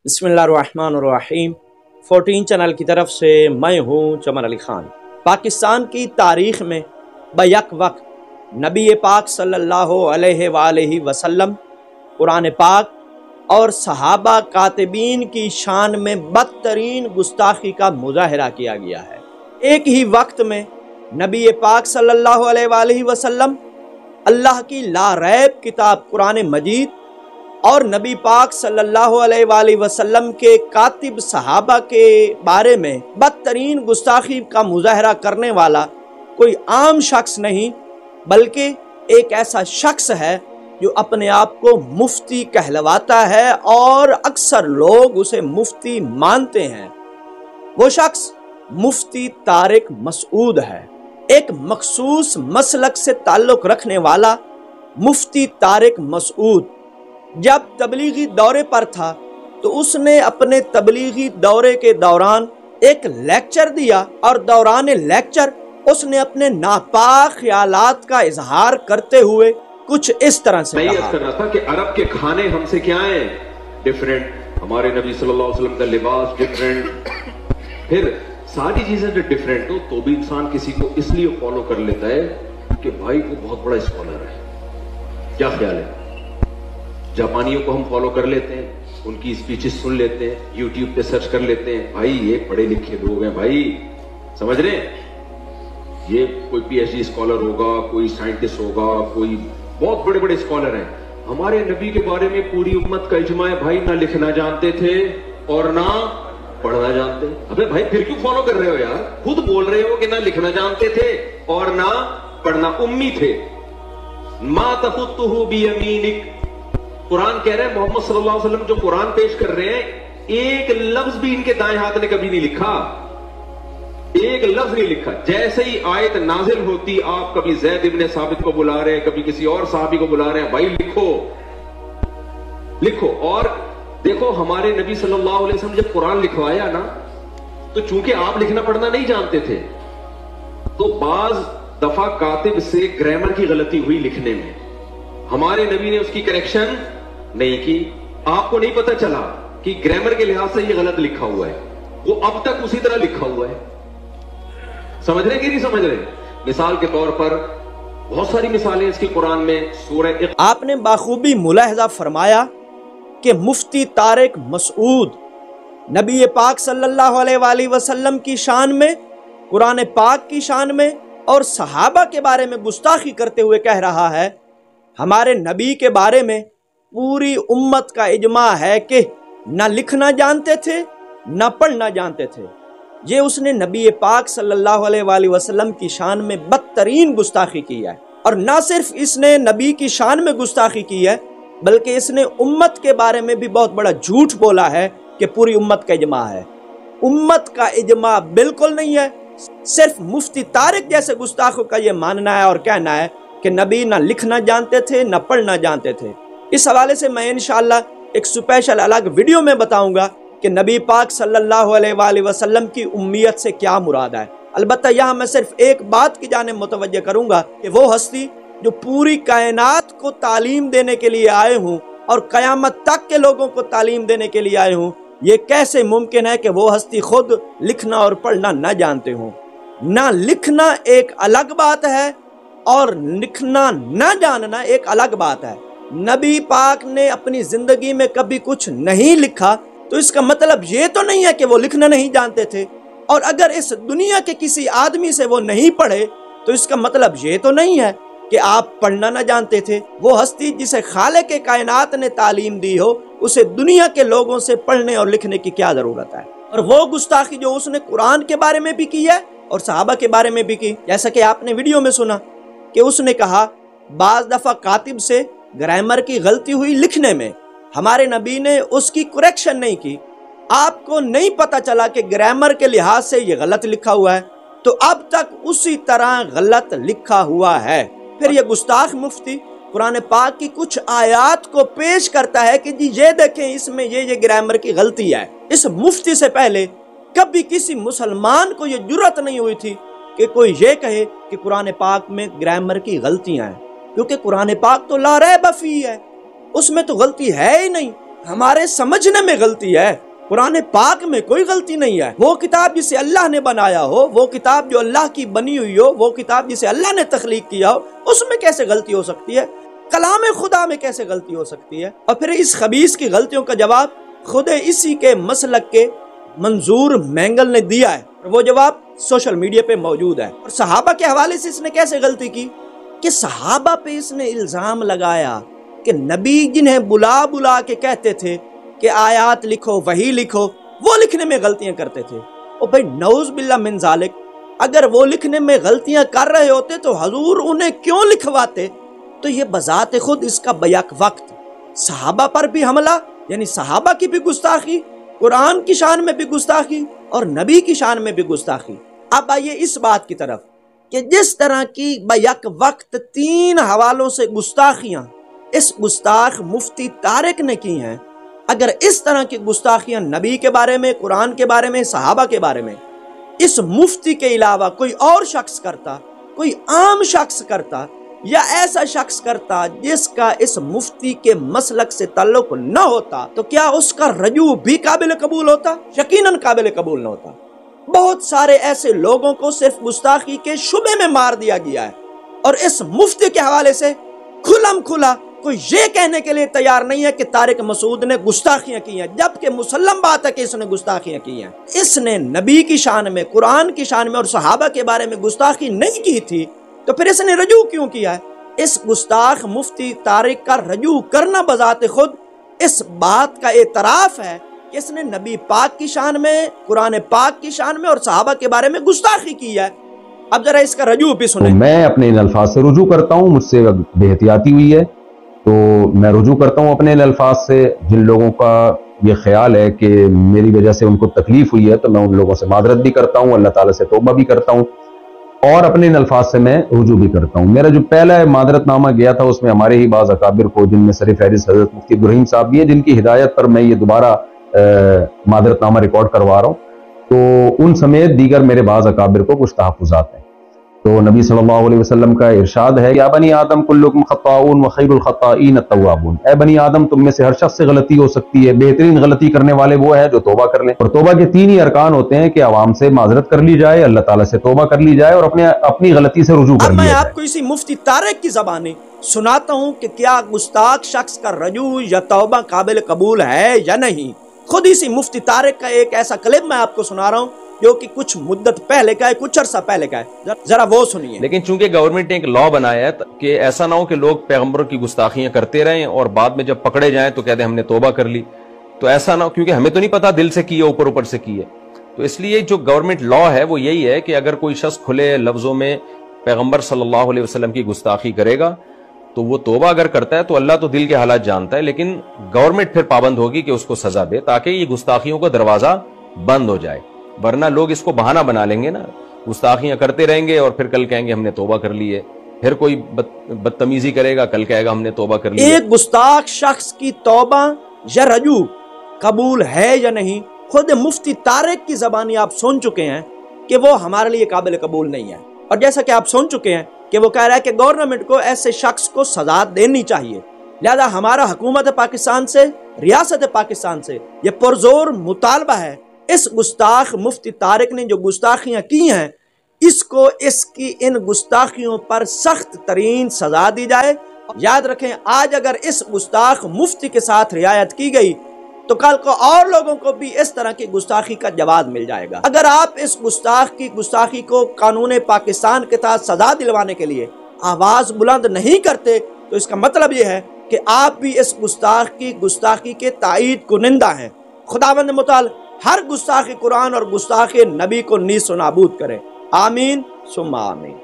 बिस्मिल्लाहिर्रहमानिर्रहीम 14 चैनल की तरफ से मैं हूँ चमन अली खान। पाकिस्तान की तारीख़ में बैक वक्त नबी पाक सल्लल्लाहु अलैहि वसल्लम, कुरान पाक और सहाबा कातिबीन की शान में बदतरीन गुस्ताखी का मुजाहरा किया गया है। एक ही वक्त में नबी पाक सल्लल्लाहु अलैहि वसल्लम, अल्लाह की लारैब किताब कुरान मजीद और नबी पाक सल्लल्लाहु अलैहि वसल्लम के कातिब सहाबा के बारे में बदतरीन गुस्ताखी का मुजाहरा करने वाला कोई आम शख्स नहीं, बल्कि एक ऐसा शख्स है जो अपने आप को मुफ्ती कहलवाता है और अक्सर लोग उसे मुफ्ती मानते हैं। वो शख्स मुफ्ती तारिक मसूद है। एक मखसूस मसलक से ताल्लुक़ रखने वाला मुफ्ती तारिक मसूद जब तबलीगी दौरे पर था तो उसने अपने तबलीगी दौरे के दौरान एक लेक्चर दिया और दौरान लेक्चर उसने अपने नापाक ख्यालात का इजहार करते हुए कुछ इस तरह से कहा। कर रहा था कि अरब के खाने हमसे क्या हैं, डिफरेंट, हमारे नबी सल्लल्लाहु अलैहि वसल्लम का लिबास डिफरेंट, फिर सारी चीजें जो डिफरेंट हो तो भी इंसान किसी को इसलिए फॉलो कर लेता है कि भाई वो बहुत बड़ा स्कॉलर है। क्या ख्याल है? जापानियों को हम फॉलो कर लेते हैं, उनकी स्पीचेस सुन लेते हैं, यूट्यूब पे सर्च कर लेते हैं, भाई ये पढ़े लिखे लोग हैं, भाई समझ रहे हैं, ये कोई पीएचडी स्कॉलर होगा, कोई साइंटिस्ट होगा, कोई बहुत बड़े बड़े स्कॉलर हैं। हमारे नबी के बारे में पूरी उम्मत का इजमा है, भाई ना लिखना जानते थे और ना पढ़ना जानते। अबे भाई फिर क्यों फॉलो कर रहे हो यार? खुद बोल रहे हो कि ना लिखना जानते थे और ना पढ़ना, उम्मी थे। मा तखुत्तुहु बियमीनिक, कुरान कह रहे हैं मोहम्मद सल्लल्लाहु अलैहि वसल्लम जो कुरान पेश कर रहे हैं, एक लफ्ज भी इनके दाएं हाथ ने कभी नहीं लिखा, एक लफ्ज नहीं लिखा। जैसे ही आयत नाजिल होती, आप कभी ज़ैद इब्ने साबित को बुला रहे हैं, कभी किसी और साहबी को बुला रहे हैं, भाई लिखो लिखो। और देखो हमारे नबी सल्लल्लाहु अलैहि वसल्लम जब कुरान लिखवाया ना, तो चूंकि आप लिखना पढ़ना नहीं जानते थे, तो बाज दफा कातिब से ग्रामर की गलती हुई लिखने में, हमारे नबी ने उसकी करेक्शन नहीं की। आपको नहीं पता चला कि ग्रामर के लिहाज से ये गलत लिखा हुआ है, वो अब तक उसी तरह लिखा हुआ है। समझ रहे कि नहीं समझ रहे? मिसाल के तौर पर बहुत सारी मिसालें इसकी कुरान में सूरह आपने बाखूबी मुलाहजा फरमाया कि मुफ्ती तारिक मसूद नबी पाक सल्लल्लाहु अलैहि वसल्लम की शान में, कुरान पाक की शान में और सहाबा के बारे में गुस्ताखी करते हुए कह रहा है, हमारे नबी के बारे में पूरी उम्मत का इजमा है कि न लिखना जानते थे न पढ़ना जानते थे। ये उसने नबी पाक सल्लल्लाहु अलैहि वसल्लम की शान में बदतरीन गुस्ताखी की है। और न सिर्फ इसने नबी की शान में गुस्ताखी की है, बल्कि इसने उम्मत के बारे में भी बहुत बड़ा झूठ बोला है कि पूरी उम्मत का इजमा है। उम्मत का इजमा बिल्कुल नहीं है। सिर्फ मुफ्ती तारिक जैसे गुस्ताखों का ये मानना है और कहना है कि नबी ना लिखना जानते थे ना पढ़ना जानते थे। इस हवाले से मैं इंशाअल्लाह एक स्पेशल अलग वीडियो में बताऊंगा कि नबी पाक सल्लल्लाहु अलैहि वसल्लम की उम्मियत से क्या मुराद है। अलबत्ता यहाँ मैं सिर्फ एक बात की जानिब मुतवज्जह करूंगा कि वो हस्ती जो पूरी कायनात को तालीम देने के लिए आए हूँ और क़यामत तक के लोगों को तालीम देने के लिए आए हूँ, ये कैसे मुमकिन है कि वो हस्ती खुद लिखना और पढ़ना न जानते हों? ना लिखना एक अलग बात है और लिखना न जानना एक अलग बात है। नबी पाक ने अपनी जिंदगी में कभी कुछ नहीं लिखा, तो इसका मतलब ये तो नहीं है कि वो लिखना नहीं जानते थे। और अगर इस दुनिया के किसी आदमी से वो नहीं पढ़े, तो इसका मतलब ये तो नहीं है कि आप पढ़ना न जानते थे। वो हस्ती जिसे खालिक के कायनात ने तालीम दी हो, उसे दुनिया के लोगों से पढ़ने और लिखने की क्या जरूरत है? और वो गुस्ताखी जो उसने कुरान के बारे में भी की है और सहाबा के बारे में भी की, जैसा कि आपने वीडियो में सुना कि उसने कहा बाज दफा कातिब से ग्रामर की गलती हुई लिखने में, हमारे नबी ने उसकी करेक्शन नहीं की। आपको नहीं पता चला कि ग्रामर के लिहाज से ये गलत लिखा हुआ है, तो अब तक उसी तरह गलत लिखा हुआ है। फिर ये गुस्ताख मुफ्ती कुरान पाक की कुछ आयात को पेश करता है कि जी ये देखें, इसमें ये ग्रामर की गलती है। इस मुफ्ती से पहले कभी किसी मुसलमान को ये जुर्रत नहीं हुई थी कि कोई ये कहे कि कुरान पाक में ग्रामर की गलतियां हैं, क्योंकि कुरान पाक तो ला रैब फीह है, उसमें तो गलती है ही नहीं। ہمارے سمجھنے میں غلطی ہے، قرآن پاک میں کوئی غلطی نہیں ہے۔ وہ کتاب جسے اللہ نے بنایا ہو، وہ کتاب جو اللہ کی بنی ہوئی ہو، وہ کتاب جسے اللہ نے تخلیق کیا ہو، اس میں کیسے غلطی ہو سکتی ہے؟ کلام خدا میں کیسے غلطی ہو سکتی ہے؟ اور پھر اس خبیث کی غلطیوں کا جواب خود اسی کے مسلک کے منظور مینگل نے دیا ہے، اور وہ جواب سوشل میڈیا پہ موجود ہے۔ اور صحابہ کے حوالے سے اس نے کیسے غلطی کی کہ صحابہ پہ اس نے الزام لگایا کہ نبی جنہیں بلا بلا کے کہتے تھے کہ آیات لکھو، وحی لکھو، وہ لکھنے میں غلطیاں کرتے تھے۔ اور بھائی نعوذ باللہ من ذالک، اگر وہ لکھنے میں غلطیاں کر رہے ہوتے تو حضور انہیں کیوں لکھواتے؟ تو یہ بذات خود اس کا بیک وقت صحابہ پر بھی حملہ، یعنی صحابہ کی بھی گستاخی، قرآن کی شان میں بھی گستاخی اور نبی کی شان میں بھی گستاخی۔ اب آئیے اس بات کی طرف کہ جس طرح کی بیک وقت 3 حوالوں سے گستاخیاں اس گستاخ مفتی طارق نے کی ہیں، اگر اس طرح کی گستاخیاں نبی کے بارے میں، قرآن کے بارے میں، صحابہ کے بارے میں اس مفتی کے علاوہ کوئی اور شخص کرتا، کوئی عام شخص کرتا، یا ایسا شخص کرتا جس کا اس مفتی کے مسلک سے تعلق نہ ہوتا، تو کیا اس کا رجوع بھی قابل قبول ہوتا؟ یقیناً قابل قبول نہ ہوتا۔ بہت سارے ایسے لوگوں کو صرف گستاخی کے شبے میں مار دیا گیا ہے، اور اس مفتی کے حوالے سے کھلم کھلا کوئی یہ کہنے کے لیے تیار نہیں ہے کہ طارق مسعود نے گستاخیاں کی ہیں، جبکہ مسلم بات ہے کہ اس نے گستاخیاں کی ہیں۔ اس نے نبی کی شان میں، قرآن کی شان میں اور صحابہ کے بارے میں گستاخی نہیں کی تھی، تو پھر اس نے رجوع کیوں کیا ہے؟ اس گستاخ مفتی طارق کا رجوع کرنا بذات خود اس بات کا اعتراف ہے کہ اس نے نبی پاک کی شان میں، قرآن پاک کی شان میں اور صحابہ کے بارے میں گستاخی کی ہے۔ اب ذرا اس کا رجوع بھی سنیں۔ میں اپنے ان الفاظ سے رجوع کرتا ہوں، مجھ سے بے احتیاطی ہوئی ہے، تو میں رجوع کرتا ہوں اپنے ان الفاظ سے۔ جن لوگوں کا یہ خیال ہے کہ میری وجہ سے ان کو تکلیف ہوئی ہے تو میں ان لوگوں سے معذرت بھی کرتا ہوں، اللہ تعالیٰ سے توبہ بھی کرتا ہوں، اور اپنے ان الفاظ سے میں رجوع بھی کرتا ہوں۔ میرا جو پہلا معذرت نامہ گیا تھا اس میں ہمارے ہی بعض اکابر کو، جن میں سر فہرست حضرت مفتی ابراہیم صاحب بھی ہیں، جن کی ہدایت پر میں یہ دوبارہ معذرت نامہ ریکارڈ کروا رہا ہوں، تو ان سمیت دیگر میرے بعض اکابر کو کچھ تحفظات ہیں۔ تو نبی صلی اللہ علیہ وسلم کا ارشاد ہے، یا بنی آدم کلکم خطاؤون وخیر الخطائین التوابون، اے بنی آدم تم میں سے ہر شخص سے غلطی ہو سکتی ہے، بہترین غلطی کرنے والے وہ ہے جو توبہ کر لیں۔ اور توبہ کے 3 ہی ارکان ہوتے ہیں کہ عوام سے معذرت کر لی جائے، اللہ تعالیٰ سے توبہ کر لی جائے، اور اپنی غلطی سے رجوع کر لیا جائے۔ اب میں آپ کو اسی مفتی طارق کی زبانی سناتا ہوں کہ کیا گستاخ شخص کا رجوع یا توبہ قابل قبول ہے یا نہیں۔ خود اسی مفتی طارق کا ایک ایسا کلپ میں آپ کو سنا رہا ہوں جو کہ کچھ مدت پہلے کا ہے، کچھ عرصہ پہلے کا ہے، ذرا وہ سنیے۔ لیکن چونکہ گورنمنٹ نے ایک لا بنایا ہے کہ ایسا نہ ہو کہ لوگ پیغمبروں کی گستاخیاں کرتے رہیں اور بعد میں جب پکڑے جائیں تو کہتے ہیں ہم نے توبہ کر لی، تو ایسا نہ ہو، کیونکہ ہمیں تو نہیں پتا دل سے کی ہے اوپر اوپر سے کی ہے، تو اس لیے جو گورنمنٹ لا ہے وہ یہی ہے کہ اگر کوئی شخص کھلے لفظوں میں پیغمبر صلی اللہ علیہ وسلم کی گستاخی کرے گا تو وہ توبہ اگر کرتا ہے تو اللہ تو دل کے حالات جانتا ہے، لیکن گورنمنٹ پھر پابند ہوگی کہ اس کو سزا دے تاکہ یہ گستاخیوں کا دروازہ بند ہو جائے، ورنہ لوگ اس کو بہانہ بنا لیں گے نا، گستاخیاں کرتے رہیں گے اور پھر کل کہیں گے ہم نے توبہ کر لی ہے، پھر کوئی بدتمیزی کرے گا کل کہے گا ہم نے توبہ کر لی ہے۔ ایک گستاخ شخص کی توبہ یا رجوع قبول ہے یا نہیں، خود مفتی طارق کی زبانی آپ سن چکے ہیں کہ وہ ہمارے لیے قابل قبول نہیں ہے، اور جیسا کہ آپ سن چکے ہیں کہ وہ کہہ رہا ہے کہ گورنمنٹ کو ایسے شخص کو سزا دینی چاہیے، لہذا ہمارا حکومت پاکستان سے، ریاست پاکستان سے یہ پرزور مطالبہ ہے، اس گستاخ مفتی طارق نے جو گستاخیاں کی ہیں اس کو اس کی ان گستاخیوں پر سخت ترین سزا دی جائے۔ یاد رکھیں آج اگر اس گستاخ مفتی کے ساتھ رعایت کی گئی تو کل کو اور لوگوں کو بھی اس طرح کی گستاخی کا جواز مل جائے گا۔ اگر آپ اس گستاخ کی گستاخی کو قانون پاکستان کے تحت سزا دلوانے کے لیے آواز بلند نہیں کرتے تو اس کا مطلب یہ ہے کہ آپ بھی اس گستاخ کی گستاخی کے تائید کنندہ ہیں۔ خداوند متعال ہر گستاخ قرآن اور گستاخ نبی کو نیست و نابود کرے، آمین ثم آمین۔